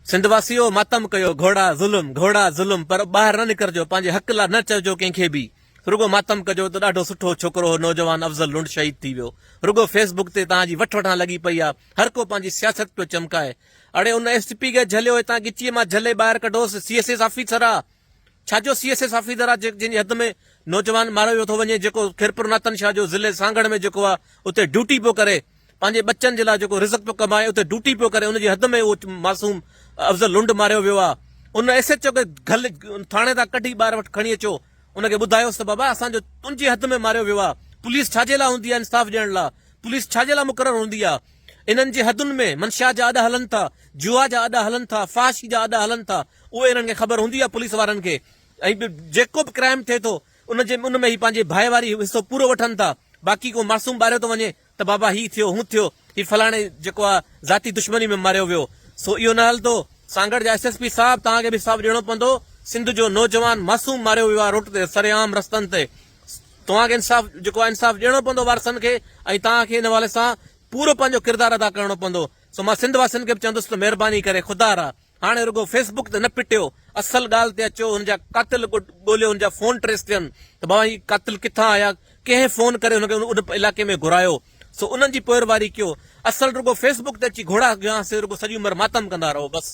सिंधवासियो मातम कयो घोड़ा ज़ुल्म पर ॿाहिरि न निकिरजो, पंहिंजे हक़ लाइ न चइजो कंहिंखे बि। रुगो मातम कजो त ॾाढो सुठो छोकिरो हो, नौजवान अफ़ज़ल लुंड शहीद थी वियो। रुगो फेसबुक ते तव्हांजी वठवठां लॻी पई आहे, हर को पंहिंजी सियासत पियो चमकाए। अड़े उन एसपी खे झलियो, हितां गिचीअ मां झले ॿाहिरि कढोसि। सीएसएस ऑफिसर आहे, छाजो सीएसएस ऑफिसर आहे जंहिंजी हद में नौजवान मारियो थो वञे, जेको खिरपुर नातन शाह जो ज़िले सांगड़ में जेको आहे उते ड्यूटी पियो करे, पंहिंजे बच्चनि जे लाइ जेको रिज़्क पियो कमाए उते ड्यूटी पियो करे, उनजी हद में उहो मासूम अफ़ज़ल लुंड मारियो वियो आहे। उन एसएचओ खे घल थाणे तां कढी ॿाहिरि वटि खणी अचो, उनखे ॿुधायोसि त बाबा असांजो तुंहिंजी हद में मारियो वियो आहे। पुलिस छाजे लाइ हूंदी आहे? इंसाफ़ ॾियण लाइ। पुलिस छाजे लाइ मुक़ररु हूंदी आहे? इन्हनि जे हदुनि में मंशा जा अॾ हलनि था, जुआ जा अॾ हलनि था, फाशी जा अॾ हलनि था, उहे इन्हनि खे ख़बर हूंदी आहे पुलिस वारनि खे। ऐं जेको बि क्राइम थिए थो उन में ई पंहिंजे भाई वारी हिसो पूरो वठनि था। बाक़ी को मासूम ॿारियो थो वञे त बाबा ही थियो, हू थियो, ही फलाणे जेको आहे ज़ाती दुश्मनी में मारियो वियो। सो इहो न हलंदो। सांगड़ जा एसएसपी साहब, तव्हांखे बि हिसाब ॾियणो पवंदो। सिंध जो नौजवान मासूम मारियो वियो आहे रोड ते, सरेआम रस्तनि ते। तव्हांखे इंसाफ़ जेको आहे इंसाफ़ ॾियणो पवंदो वारसनि खे, ऐं तव्हांखे हिन हवाले सां पूरो पंहिंजो किरदारु अदा करणो पवंदो। सो मां सिंध वासियुनि खे बि चवंदुसि त महिरबानी करे ख़ुदा रा हाणे रुगो फेसबुक ते न पिटियो, असल ॻाल्हि ते अचो, हुनजा कातिल ॻोल्हियो, हुनजा फोन ट्रेस थियनि त बाबा ही कातिल किथां आया, कंहिं फोन करे हुनखे उन इलाइक़े में घुरायो। सो उन्हनि जी पोइवारी कयो। असल रुगो फेसबुक ते अची घोड़ा रुगो सॼी उमिरि मातम कंदा रहो बस।